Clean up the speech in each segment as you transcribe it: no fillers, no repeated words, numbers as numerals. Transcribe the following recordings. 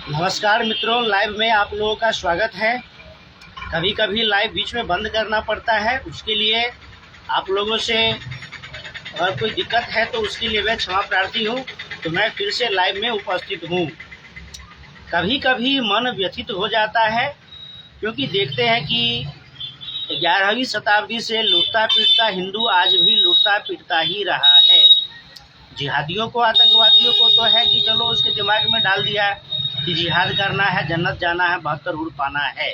नमस्कार मित्रों, लाइव में आप लोगों का स्वागत है। कभी कभी लाइव बीच में बंद करना पड़ता है, उसके लिए आप लोगों से अगर कोई दिक्कत है तो उसके लिए मैं क्षमा प्रार्थी हूँ। तो मैं फिर से लाइव में उपस्थित हूँ। कभी कभी मन व्यथित हो जाता है, क्योंकि देखते हैं कि 11वीं शताब्दी से लूटता पीटता हिंदू आज भी लूटता पीटता ही रहा है। जिहादियों को, आतंकवादियों को तो है कि चलो उसके दिमाग में डाल दिया कि जिहाद करना है, जन्नत जाना है, 72 हुर पाना है।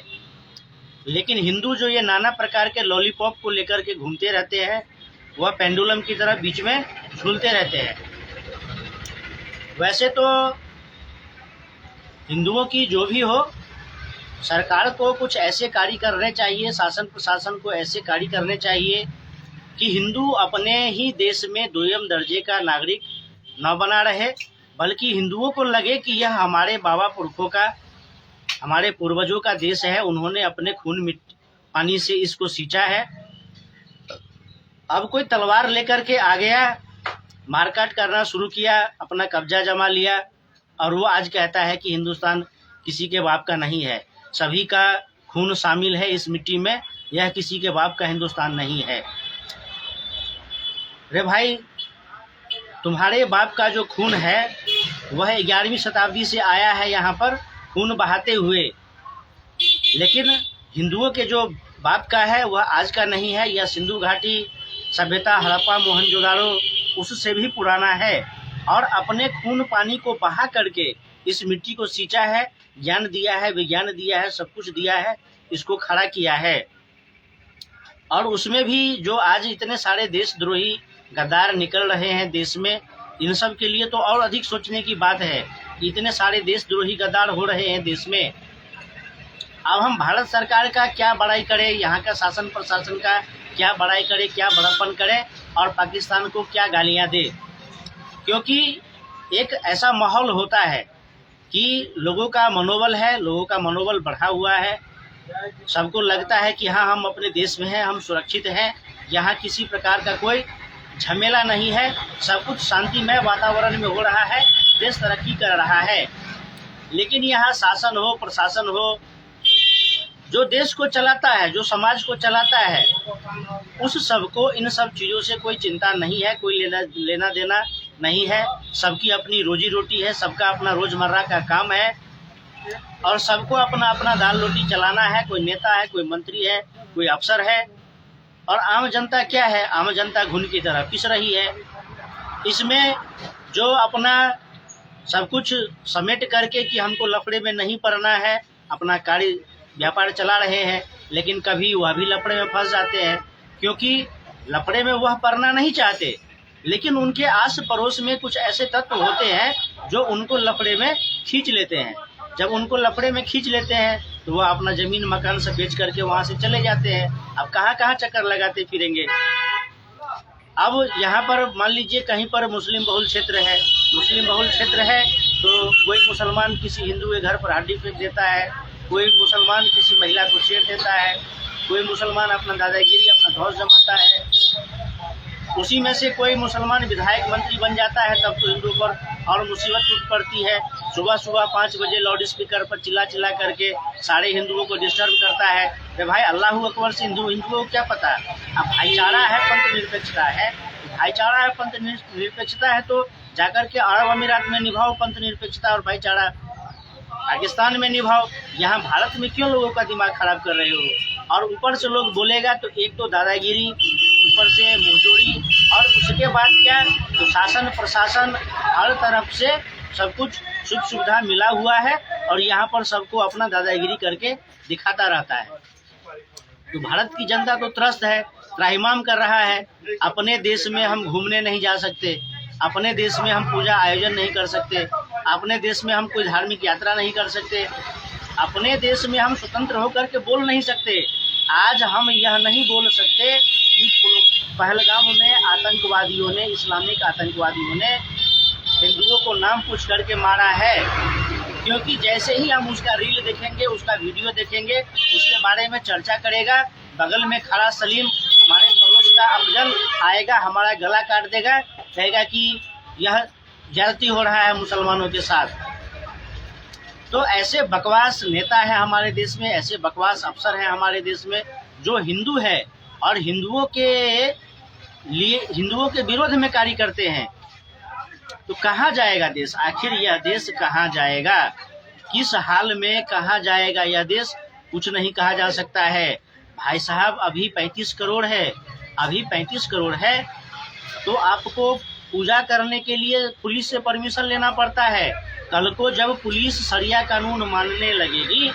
लेकिन हिंदू जो ये नाना प्रकार के लॉलीपॉप को लेकर के घूमते रहते हैं, वह पेंडुलम की तरह बीच में झूलते रहते हैं। वैसे तो हिंदुओं की जो भी हो, सरकार को कुछ ऐसे कार्य करने चाहिए, शासन प्रशासन को ऐसे कार्य करने चाहिए कि हिंदू अपने ही देश में दोयम दर्जे का नागरिक न बना रहे, बल्कि हिंदुओं को लगे कि यह हमारे बाबा पुरखों का, हमारे पूर्वजों का देश है। उन्होंने अपने खून मिट्टी पानी से इसको सींचा है। अब कोई तलवार लेकर के आ गया, मारकाट करना शुरू किया, अपना कब्जा जमा लिया, और वो आज कहता है कि हिंदुस्तान किसी के बाप का नहीं है, सभी का खून शामिल है इस मिट्टी में, यह किसी के बाप का हिंदुस्तान नहीं है। रे भाई, तुम्हारे बाप का जो खून है वह 11वीं शताब्दी से आया है यहाँ पर खून बहाते हुए, लेकिन हिंदुओं के जो बाप का है वह आज का नहीं है। यह सिंधु घाटी सभ्यता, हड़प्पा, मोहनजोदाड़ो उससे भी पुराना है, और अपने खून पानी को बहा करके इस मिट्टी को सींचा है, ज्ञान दिया है, विज्ञान दिया है, सब कुछ दिया है, इसको खड़ा किया है। और उसमें भी जो आज इतने सारे देशद्रोही गद्दार निकल रहे हैं देश में, इन सब के लिए तो और अधिक सोचने की बात है। इतने सारे देशद्रोही गद्दार हो रहे हैं देश में। अब हम भारत सरकार का क्या बड़ाई करें, यहाँ का शासन प्रशासन का क्या बड़ाई करें, क्या बड़प्पन करें, और पाकिस्तान को क्या गालियाँ दें, क्योंकि एक ऐसा माहौल होता है कि लोगों का मनोबल है, लोगों का मनोबल बढ़ा हुआ है। सबको लगता है कि हाँ, हम अपने देश में हैं, हम सुरक्षित हैं, यहाँ किसी प्रकार का कोई झमेला नहीं है, सब कुछ शांतिमय वातावरण में हो रहा है, देश तरक्की कर रहा है। लेकिन यहाँ शासन हो, प्रशासन हो, जो देश को चलाता है, जो समाज को चलाता है, उस सबको इन सब चीज़ों से कोई चिंता नहीं है, कोई लेना देना नहीं है। सबकी अपनी रोजी रोटी है, सबका अपना रोजमर्रा का काम है, और सबको अपना अपना दाल रोटी चलाना है। कोई नेता है, कोई मंत्री है, कोई अफसर है, और आम जनता क्या है, आम जनता घुन की तरह पिस रही है। इसमें जो अपना सब कुछ समेट करके कि हमको लफड़े में नहीं पड़ना है, अपना कार्य व्यापार चला रहे हैं, लेकिन कभी वह भी लफड़े में फंस जाते हैं, क्योंकि लफड़े में वह पड़ना नहीं चाहते, लेकिन उनके आस पड़ोस में कुछ ऐसे तत्व होते हैं जो उनको लफड़े में खींच लेते हैं। जब उनको लफड़े में खींच लेते हैं तो वह अपना ज़मीन मकान सब बेच करके वहाँ से चले जाते हैं। अब कहाँ कहाँ चक्कर लगाते फिरेंगे। अब यहाँ पर मान लीजिए कहीं पर मुस्लिम बहुल क्षेत्र है, मुस्लिम बहुल क्षेत्र है तो कोई मुसलमान किसी हिंदू के घर पर हड्डी फेंक देता है, कोई मुसलमान किसी महिला को छेड़ देता है, कोई मुसलमान अपना दादागिरी, अपना धौस जमाता है। उसी में से कोई मुसलमान विधायक मंत्री बन जाता है, तब तो हिंदू पर और मुसीबत टूट पड़ती है। सुबह सुबह 5 बजे लाउड स्पीकर पर चिल्ला चिल्ला करके सारे हिंदुओं को डिस्टर्ब करता है। तो भाई, अल्लाह अकबर से हिंदुओं को क्या पता। अब भाईचारा है, पंथ निरपेक्षता है, भाईचारा है, पंथ निरपेक्षता है, तो जाकर के अरब अमीरात में निभाओ पंथ निरपेक्षता और भाईचारा, पाकिस्तान में निभाओ। यहाँ भारत में क्यों लोगों का दिमाग खराब कर रहे हो। और ऊपर से लोग बोलेगा तो एक तो दादागिरी, ऊपर से मुंहजोड़ी, और उसके बाद क्या, तो शासन प्रशासन हर तरफ से सब कुछ सुख सुविधा मिला हुआ है, और यहाँ पर सबको अपना दादागिरी करके दिखाता रहता है। तो भारत की जनता तो त्रस्त है, त्राहिमाम कर रहा है। अपने देश में हम घूमने नहीं जा सकते, अपने देश में हम पूजा आयोजन नहीं कर सकते, अपने देश में हम कोई धार्मिक यात्रा नहीं कर सकते, अपने देश में हम स्वतंत्र होकर के बोल नहीं सकते। आज हम यह नहीं बोल सकते कि पहलगाम में आतंकवादियों ने, इस्लामिक आतंकवादियों ने हिंदुओं को नाम पूछ करके मारा है, क्योंकि जैसे ही हम उसका रील देखेंगे, उसका वीडियो देखेंगे, उसके बारे में चर्चा करेगा, बगल में खड़ा सलीम हमारे पड़ोस का अफजल आएगा, हमारा गला काट देगा, कहेगा कि यह ज्यादती हो रहा है मुसलमानों के साथ। तो ऐसे बकवास नेता है हमारे देश में, ऐसे बकवास अफसर हैं हमारे देश में जो हिंदू है और हिंदुओं के विरोध में कार्य करते हैं। तो कहाँ जाएगा देश? आखिर यह देश कहाँ जाएगा? किस हाल में कहाँ जाएगा यह देश? कुछ नहीं कहा जा सकता है भाई साहब। अभी 35 करोड़ है, अभी 35 करोड़ है तो आपको पूजा करने के लिए पुलिस से परमिशन लेना पड़ता है। कल को जब पुलिस शरिया कानून मानने लगेगी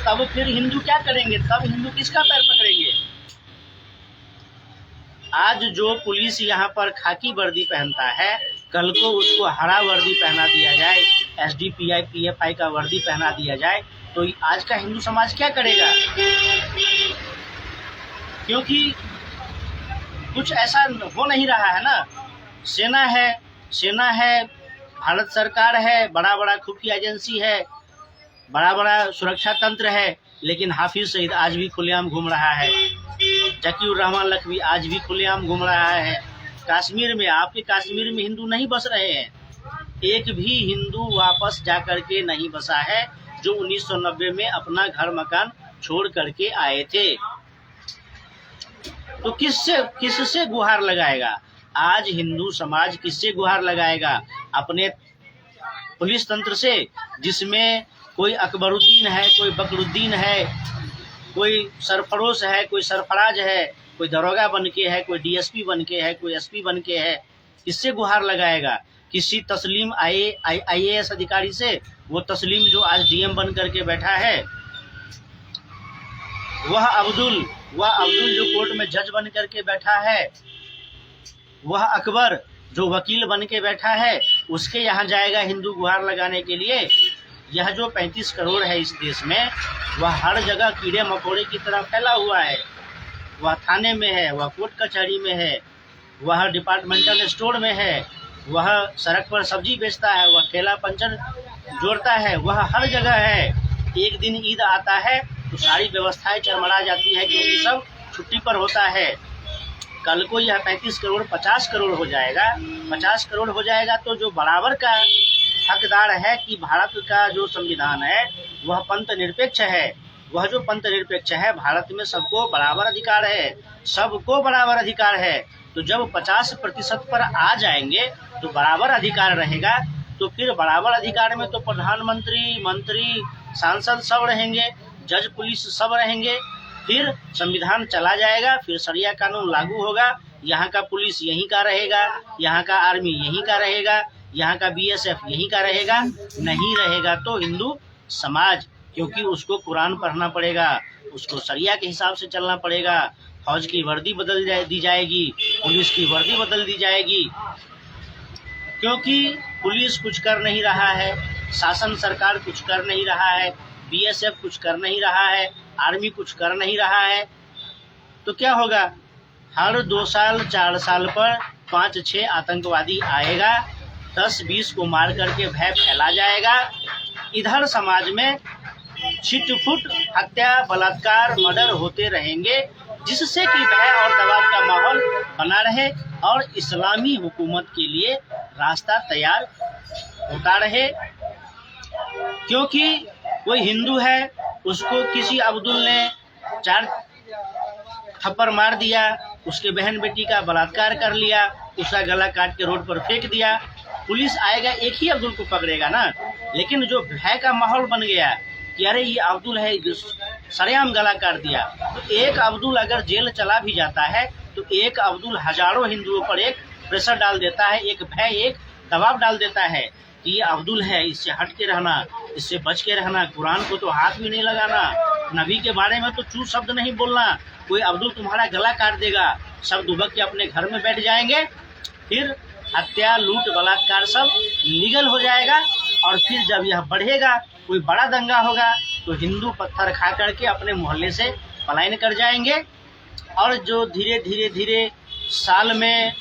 तब फिर हिंदू क्या करेंगे? तब हिंदू किसका पैर पकड़ेंगे? आज जो पुलिस यहाँ पर खाकी वर्दी पहनता है, कल को उसको हरा वर्दी पहना दिया जाए, एसडीपीआई पीएफआई का वर्दी पहना दिया जाए, तो आज का हिंदू समाज क्या करेगा? क्योंकि कुछ ऐसा हो नहीं रहा है ना। सेना है, भारत सरकार है, बड़ा बड़ा खुफिया एजेंसी है, बड़ा बड़ा सुरक्षा तंत्र है, लेकिन हाफिज सईद आज भी खुलेआम घूम रहा है, जकीउर रहमान लखवी आज भी खुलेआम घूम रहा है। कश्मीर में, आपके कश्मीर में हिंदू नहीं बस रहे हैं, एक भी हिंदू वापस जा करके नहीं बसा है जो 1990 में अपना घर मकान छोड़ करके आए थे। तो किससे गुहार लगाएगा? आज हिंदू समाज किससे गुहार लगाएगा? अपने पुलिस तंत्र से, जिसमें कोई अकबरुद्दीन है, कोई बकरुद्दीन है, कोई सरफरोश है, कोई सरफराज है, कोई दरोगा बन के है, कोई डीएसपी बन के है, कोई एसपी बन के है। किससे गुहार लगाएगा? किसी तस्लीम आईएएस अधिकारी से? वो तस्लीम जो आज डीएम बन करके बैठा है, वह अब्दुल जो कोर्ट में जज बन करके बैठा है, वह अकबर जो वकील बन के बैठा है, उसके यहाँ जाएगा हिंदू गुहार लगाने के लिए? यह जो 35 करोड़ है इस देश में, वह हर जगह कीड़े मकोड़े की तरह फैला हुआ है। वह थाने में है, वह कोर्ट कचहरी में है, वह डिपार्टमेंटल स्टोर में है, वह सड़क पर सब्जी बेचता है, वह ठेला पंचर जोड़ता है, वह हर जगह है। एक दिन ईद आता है तो सारी व्यवस्थाएं चरमरा जाती है क्योंकि सब छुट्टी पर होता है। कल को यह 35 करोड़ 50 करोड़ हो जाएगा। 50 करोड़ हो जाएगा तो जो बराबर का हकदार है कि भारत का जो संविधान है वह पंथ निरपेक्ष है। वह जो पंथ निरपेक्ष है, भारत में सबको बराबर अधिकार है, सबको बराबर अधिकार है। तो जब 50% पर आ जाएंगे तो बराबर अधिकार रहेगा। तो फिर बराबर अधिकार में तो प्रधानमंत्री, मंत्री, सांसद सब रहेंगे, जज, पुलिस सब रहेंगे। फिर संविधान चला जाएगा, फिर शरिया कानून लागू होगा। यहाँ का पुलिस यहीं का रहेगा, यहाँ का आर्मी यहीं का रहेगा, यहाँ का बीएसएफ यहीं का रहेगा। नहीं रहेगा तो हिंदू समाज, क्योंकि उसको कुरान पढ़ना पड़ेगा, उसको शरिया के हिसाब से चलना पड़ेगा। फौज की वर्दी बदल दी जाएगी, पुलिस की वर्दी बदल दी जाएगी, क्योंकि पुलिस कुछ कर नहीं रहा है, शासन सरकार कुछ कर नहीं रहा है, बीएसएफ कुछ कर नहीं रहा है, आर्मी कुछ कर नहीं रहा है। तो क्या होगा? हर 2 साल 4 साल पर 5-6 आतंकवादी आएगा, 10-20 को मार करके भय फैला जाएगा। इधर समाज में छिटपुट हत्या, बलात्कार, मर्डर होते रहेंगे, जिससे कि भय और दबाव का माहौल बना रहे और इस्लामी हुकूमत के लिए रास्ता तैयार होता रहे। क्योंकि कोई हिंदू है, उसको किसी अब्दुल ने 4 थप्पड़ मार दिया, उसके बहन बेटी का बलात्कार कर लिया, उसका गला काट के रोड पर फेंक दिया, पुलिस आएगा, एक ही अब्दुल को पकड़ेगा ना। लेकिन जो भय का माहौल बन गया कि अरे ये अब्दुल है, सरेआम गला काट दिया, तो एक अब्दुल अगर जेल चला भी जाता है तो एक अब्दुल हजारों हिंदुओं पर एक प्रेशर डाल देता है, एक भय, एक दबाव डाल देता है कि ये अब्दुल है, इससे हट के रहना, इससे बच के रहना, कुरान को तो हाथ भी नहीं लगाना, नबी के बारे में तो चू शब्द नहीं बोलना, कोई अब्दुल तुम्हारा गला काट देगा, सब दुबक के अपने घर में बैठ जाएंगे। फिर हत्या, लूट, बलात्कार सब लीगल हो जाएगा। और फिर जब यह बढ़ेगा, कोई बड़ा दंगा होगा तो हिंदू पत्थर खा करके अपने मोहल्ले से पलायन कर जाएंगे। और जो धीरे धीरे साल में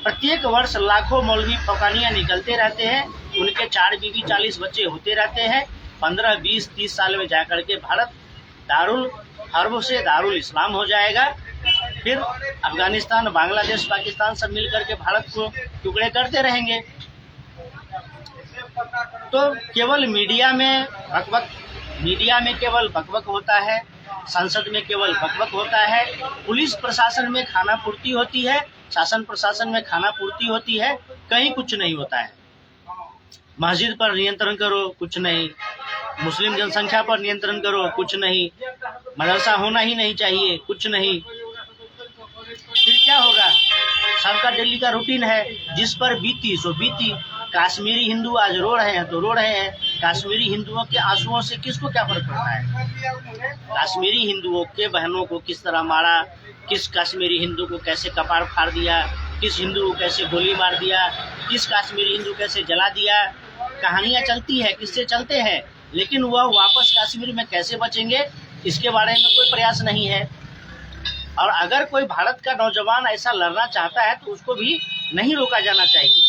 प्रत्येक वर्ष लाखों मौलवी फौकानियाँ निकलते रहते हैं, उनके 4 बीवी 40 बच्चे होते रहते हैं। 15, 20, 30 साल में जाकर के भारत दारुल हर्ब से दारुल इस्लाम हो जाएगा। फिर अफगानिस्तान, बांग्लादेश, पाकिस्तान सब मिल करके भारत को टुकड़े करते रहेंगे। तो केवल मीडिया में केवल बकबक होता है, संसद में केवल बकबक होता है, पुलिस प्रशासन में खाना पूर्ति होती है, शासन प्रशासन में खाना पूर्ति होती है, कहीं कुछ नहीं होता है। मस्जिद पर नियंत्रण करो, कुछ नहीं। मुस्लिम जनसंख्या पर नियंत्रण करो, कुछ नहीं। मदरसा होना ही नहीं चाहिए, कुछ नहीं। फिर क्या होगा? सबका दिल्ली का रूटीन है, जिस पर बीती सो बीती। कश्मीरी हिंदू आज रो रहे हैं तो रो रहे हैं। कश्मीरी हिंदुओं के आंसुओं से किसको क्या फर्क पड़ता है? कश्मीरी हिंदुओं के बहनों को किस तरह मारा, किस कश्मीरी हिंदू को कैसे कपार फाड़ दिया, किस हिंदू को कैसे गोली मार दिया, किस कश्मीरी हिंदू कैसे जला दिया, कहानियाँ चलती है, किससे चलते हैं। लेकिन वह वापस कश्मीर में कैसे बचेंगे, इसके बारे में कोई प्रयास नहीं है। और अगर कोई भारत का नौजवान ऐसा लड़ना चाहता है तो उसको भी नहीं रोका जाना चाहिए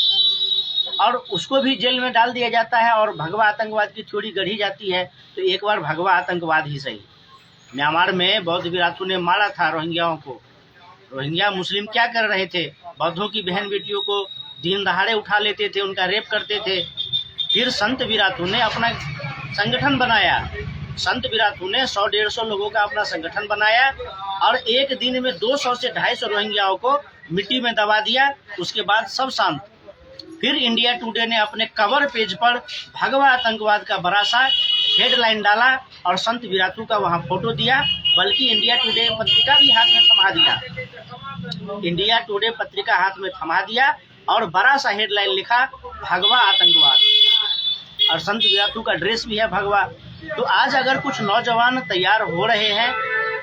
और उसको भी जेल में डाल दिया जाता है। और भगवा आतंकवाद की थ्योरी गढ़ी जाती है, तो एक बार भगवा आतंकवाद ही सही। म्यांमार में बौद्ध विराटों ने मारा था रोहिंग्याओं को। रोहिंग्या मुस्लिम क्या कर रहे थे? बौद्धों की बहन बेटियों को दिन दहाड़े उठा लेते थे, उनका रेप करते थे। फिर संत विराटों ने अपना संगठन बनाया। संत विराटों ने 100-150 लोगों का अपना संगठन बनाया और एक दिन में 200 से 250 रोहिंग्याओं को मिट्टी में दबा दिया। उसके बाद सब शांत। फिर इंडिया टुडे ने अपने कवर पेज पर भगवा आतंकवाद का बड़ा सा हेडलाइन डाला और संत विराटों का वहां फोटो दिया। बल्कि इंडिया टुडे पत्रिका भी हाथ में थमा दिया। इंडिया टुडे पत्रिका हाथ में थमा दिया और बड़ा सा हेडलाइन लिखा भगवा आतंकवाद, और संत विराटों का ड्रेस भी है भगवा। तो आज अगर कुछ नौजवान तैयार हो रहे हैं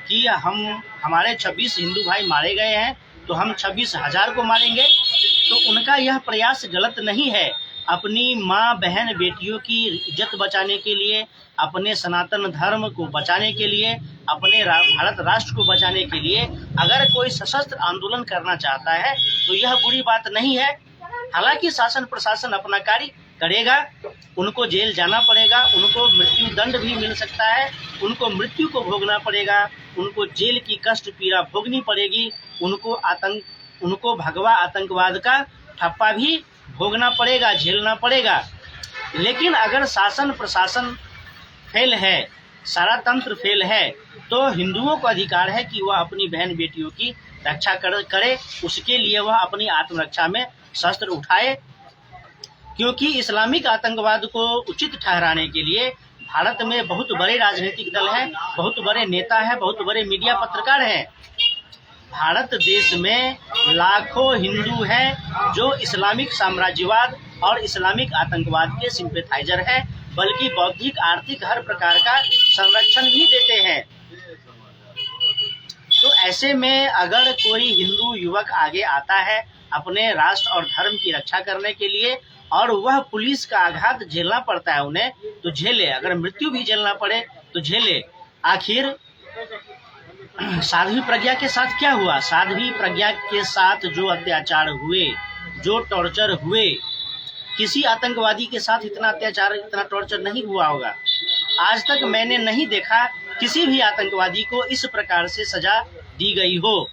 कि हमारे 26 हिंदू भाई मारे गए हैं तो हम 26,000 को मारेंगे, तो उनका यह प्रयास गलत नहीं है। अपनी माँ बहन बेटियों की इज्जत बचाने के लिए, अपने सनातन धर्म को बचाने के लिए, अपने भारत राष्ट्र को बचाने के लिए अगर कोई सशस्त्र आंदोलन करना चाहता है तो यह बुरी बात नहीं है। हालांकि शासन प्रशासन अपना कार्य करेगा, उनको जेल जाना पड़ेगा, उनको मृत्यु दंड भी मिल सकता है, उनको मृत्यु को भोगना पड़ेगा, उनको जेल की कष्ट पीड़ा भोगनी पड़ेगी, उनको भगवा आतंकवाद का ठप्पा भी भोगना पड़ेगा, झेलना पड़ेगा। लेकिन अगर शासन प्रशासन फेल है, सारा तंत्र फेल है, तो हिंदुओं को अधिकार है कि वह अपनी बहन बेटियों की रक्षा करे। उसके लिए वह अपनी आत्मरक्षा में शस्त्र उठाए, क्योंकि इस्लामिक आतंकवाद को उचित ठहराने के लिए भारत में बहुत बड़े राजनीतिक दल हैं, बहुत बड़े नेता हैं, बहुत बड़े मीडिया पत्रकार हैं। भारत देश में लाखों हिंदू हैं जो इस्लामिक साम्राज्यवाद और इस्लामिक आतंकवाद के सिंपैथाइजर हैं, बल्कि बौद्धिक आर्थिक हर प्रकार का संरक्षण भी देते हैं। तो ऐसे में अगर कोई हिंदू युवक आगे आता है अपने राष्ट्र और धर्म की रक्षा करने के लिए और वह पुलिस का आघात झेलना पड़ता है उन्हें, तो झेले। अगर मृत्यु भी झेलना पड़े तो झेले। आखिर साध्वी प्रज्ञा के साथ क्या हुआ? साध्वी प्रज्ञा के साथ जो अत्याचार हुए, जो टॉर्चर हुए, किसी आतंकवादी के साथ इतना अत्याचार, इतना टॉर्चर नहीं हुआ होगा। आज तक मैंने नहीं देखा किसी भी आतंकवादी को इस प्रकार से सजा दी गई हो,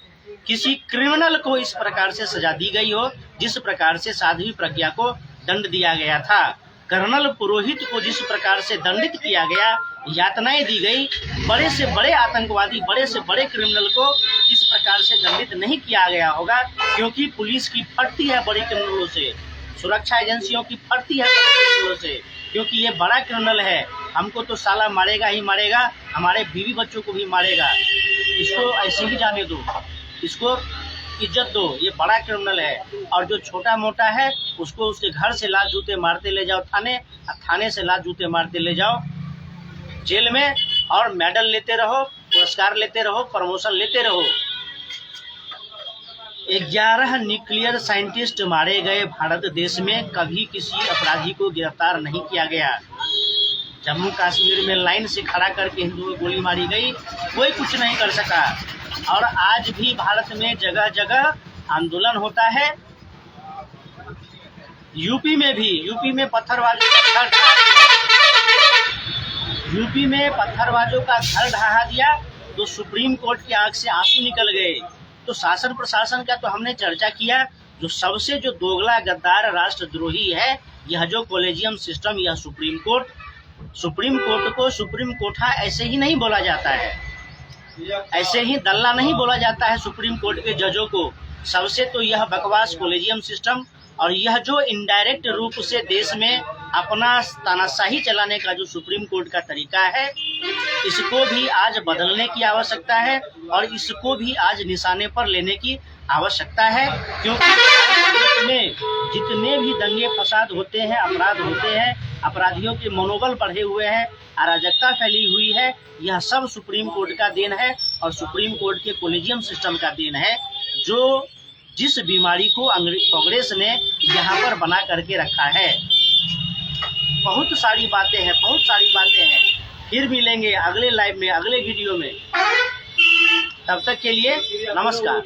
किसी क्रिमिनल को इस प्रकार से सजा दी गई हो जिस प्रकार से साध्वी प्रज्ञा को दंड दिया गया था। कर्नल पुरोहित को जिस प्रकार से दंडित किया गया, यातनाएं दी गई, बड़े से बड़े आतंकवादी, बड़े से बड़े क्रिमिनल को इस प्रकार से दंडित नहीं किया गया होगा, क्योंकि पुलिस की फटती है बड़े क्रिमिनलों से, सुरक्षा एजेंसियों की फटती है बड़े क्रिमिनलों से, क्योंकि ये बड़ा क्रिमिनल है। हमको तो साला मारेगा ही मारेगा, हमारे बीवी बच्चों को भी मारेगा, इसको ऐसे ही जाने दो, इसको इज्जत दो, ये बड़ा क्रिमिनल है। और जो छोटा मोटा है उसको उसके घर से लात जूते मारते ले जाओ थाने, और थाने से लात जूते मारते ले जाओ जेल में, और मेडल लेते रहो, पुरस्कार लेते रहो, प्रमोशन लेते रहो। 11 न्यूक्लियर साइंटिस्ट मारे गए भारत देश में, कभी किसी अपराधी को गिरफ्तार नहीं किया गया। जम्मू कश्मीर में लाइन से खड़ा करके हिंदुओं को गोली मारी गई, कोई कुछ नहीं कर सका। और आज भी भारत में जगह जगह आंदोलन होता है। यूपी में भी, यूपी में पत्थरबाजों का घर ढहा दिया तो सुप्रीम कोर्ट की आंख से आंसू निकल गए। तो शासन प्रशासन का तो हमने चर्चा किया, जो सबसे जो दोगला गद्दार राष्ट्रद्रोही है यह जो कॉलेजियम सिस्टम, यह सुप्रीम कोर्ट को सुप्रीम कोठा ऐसे ही नहीं बोला जाता है, ऐसे ही दल्ला नहीं बोला जाता है सुप्रीम कोर्ट के जजों को। सबसे तो यह बकवास कॉलेजियम सिस्टम और यह जो इनडायरेक्ट रूप से देश में अपना तानाशाही चलाने का जो सुप्रीम कोर्ट का तरीका है, इसको भी आज बदलने की आवश्यकता है और इसको भी आज निशाने पर लेने की आवश्यकता है। क्योंकि देश में जितने भी दंगे फसाद होते हैं, अपराध होते हैं, अपराधियों के मनोबल बढ़े हुए हैं, अराजकता फैली हुई है, यह सब सुप्रीम कोर्ट का देन है और सुप्रीम कोर्ट के कॉलेजियम सिस्टम का देन है, जो जिस बीमारी को कांग्रेस ने यहाँ पर बना करके रखा है। बहुत सारी बातें हैं। फिर मिलेंगे अगले लाइव में, अगले वीडियो में। तब तक के लिए नमस्कार।